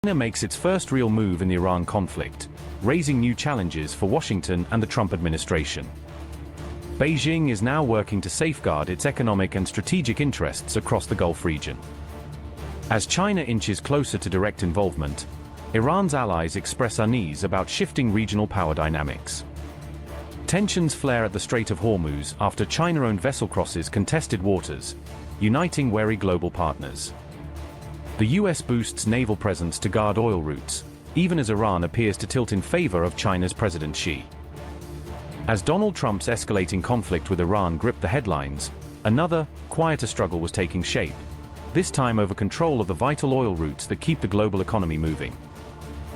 China makes its first real move in the Iran conflict, raising new challenges for Washington and the Trump administration. Beijing is now working to safeguard its economic and strategic interests across the Gulf region. As China inches closer to direct involvement, Iran's allies express unease about shifting regional power dynamics. Tensions flare at the Strait of Hormuz after China-owned vessel crosses contested waters, uniting wary global partners. The US boosts naval presence to guard oil routes, even as Iran appears to tilt in favor of China's President Xi. As Donald Trump's escalating conflict with Iran gripped the headlines, another, quieter struggle was taking shape, this time over control of the vital oil routes that keep the global economy moving.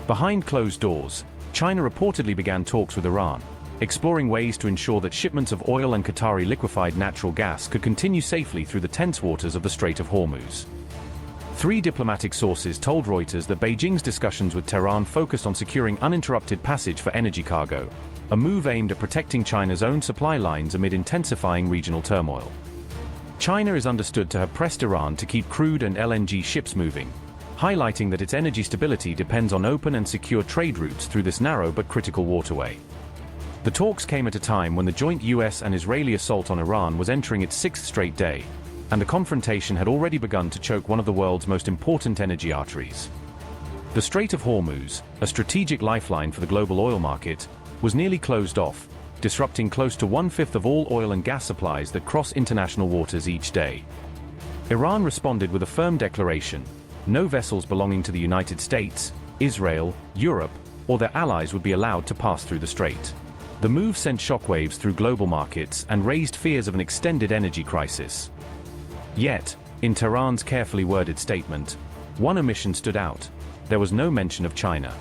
Behind closed doors, China reportedly began talks with Iran, exploring ways to ensure that shipments of oil and Qatari liquefied natural gas could continue safely through the tense waters of the Strait of Hormuz. Three diplomatic sources told Reuters that Beijing's discussions with Tehran focused on securing uninterrupted passage for energy cargo, a move aimed at protecting China's own supply lines amid intensifying regional turmoil. China is understood to have pressed Iran to keep crude and LNG ships moving, highlighting that its energy stability depends on open and secure trade routes through this narrow but critical waterway. The talks came at a time when the joint US and Israeli assault on Iran was entering its sixth straight day, and the confrontation had already begun to choke one of the world's most important energy arteries. The Strait of Hormuz, a strategic lifeline for the global oil market, was nearly closed off, disrupting close to one-fifth of all oil and gas supplies that cross international waters each day. Iran responded with a firm declaration: no vessels belonging to the United States, Israel, Europe, or their allies would be allowed to pass through the strait. The move sent shockwaves through global markets and raised fears of an extended energy crisis. Yet, in Tehran's carefully worded statement, one omission stood out: there was no mention of China.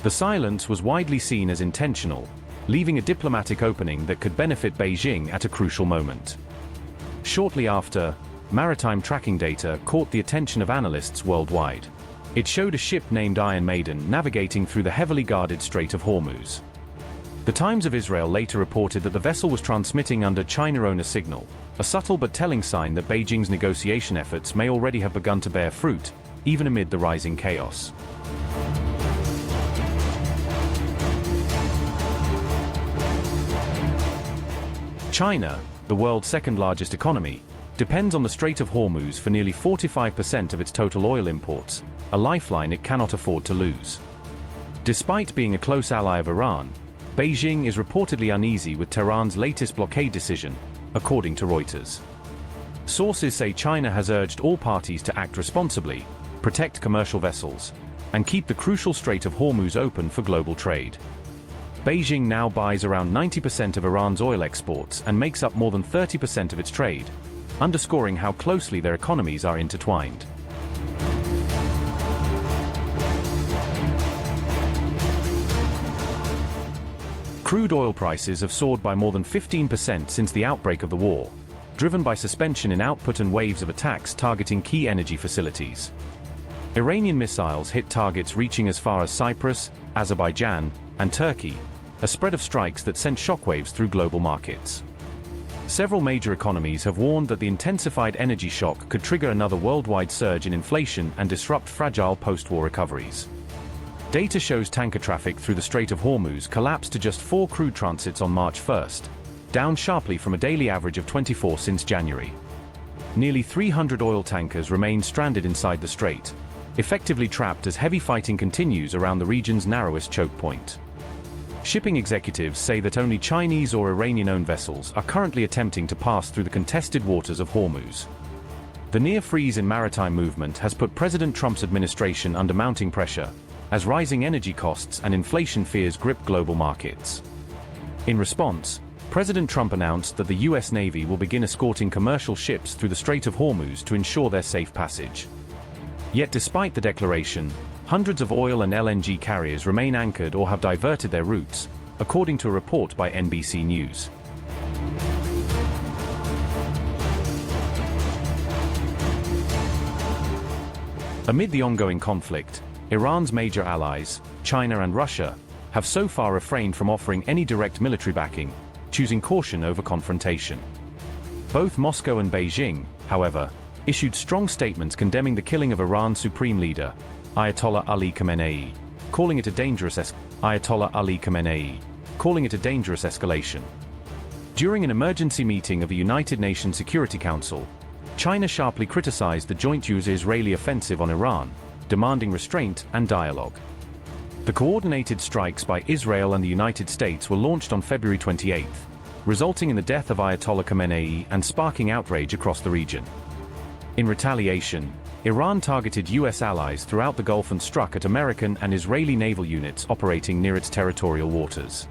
The silence was widely seen as intentional, leaving a diplomatic opening that could benefit Beijing at a crucial moment. Shortly after, maritime tracking data caught the attention of analysts worldwide. It showed a ship named Iron Maiden navigating through the heavily guarded Strait of Hormuz. The Times of Israel later reported that the vessel was transmitting under China-owner signal, a subtle but telling sign that Beijing's negotiation efforts may already have begun to bear fruit, even amid the rising chaos. China, the world's second-largest economy, depends on the Strait of Hormuz for nearly 45% of its total oil imports, a lifeline it cannot afford to lose. Despite being a close ally of Iran, Beijing is reportedly uneasy with Tehran's latest blockade decision, according to Reuters. Sources say China has urged all parties to act responsibly, protect commercial vessels, and keep the crucial Strait of Hormuz open for global trade. Beijing now buys around 90% of Iran's oil exports and makes up more than 30% of its trade, underscoring how closely their economies are intertwined. Crude oil prices have soared by more than 15% since the outbreak of the war, driven by suspension in output and waves of attacks targeting key energy facilities. Iranian missiles hit targets reaching as far as Cyprus, Azerbaijan, and Turkey, a spread of strikes that sent shockwaves through global markets. Several major economies have warned that the intensified energy shock could trigger another worldwide surge in inflation and disrupt fragile post-war recoveries. Data shows tanker traffic through the Strait of Hormuz collapsed to just 4 crude transits on March 1st, down sharply from a daily average of 24 since January. Nearly 300 oil tankers remain stranded inside the strait, effectively trapped as heavy fighting continues around the region's narrowest choke point. Shipping executives say that only Chinese or Iranian-owned vessels are currently attempting to pass through the contested waters of Hormuz. The near-freeze in maritime movement has put President Trump's administration under mounting pressure, as rising energy costs and inflation fears grip global markets. In response, President Trump announced that the US Navy will begin escorting commercial ships through the Strait of Hormuz to ensure their safe passage. Yet despite the declaration, hundreds of oil and LNG carriers remain anchored or have diverted their routes, according to a report by NBC News. Amid the ongoing conflict, Iran's major allies, China and Russia, have so far refrained from offering any direct military backing, choosing caution over confrontation. Both Moscow and Beijing, however, issued strong statements condemning the killing of Iran's supreme leader, Ayatollah Ali Khamenei, calling it a dangerous escalation. During an emergency meeting of the United Nations Security Council, China sharply criticized the joint US-Israeli offensive on Iran, demanding restraint and dialogue. The coordinated strikes by Israel and the United States were launched on February 28, resulting in the death of Ayatollah Khamenei and sparking outrage across the region. In retaliation, Iran targeted US allies throughout the Gulf and struck at American and Israeli naval units operating near its territorial waters.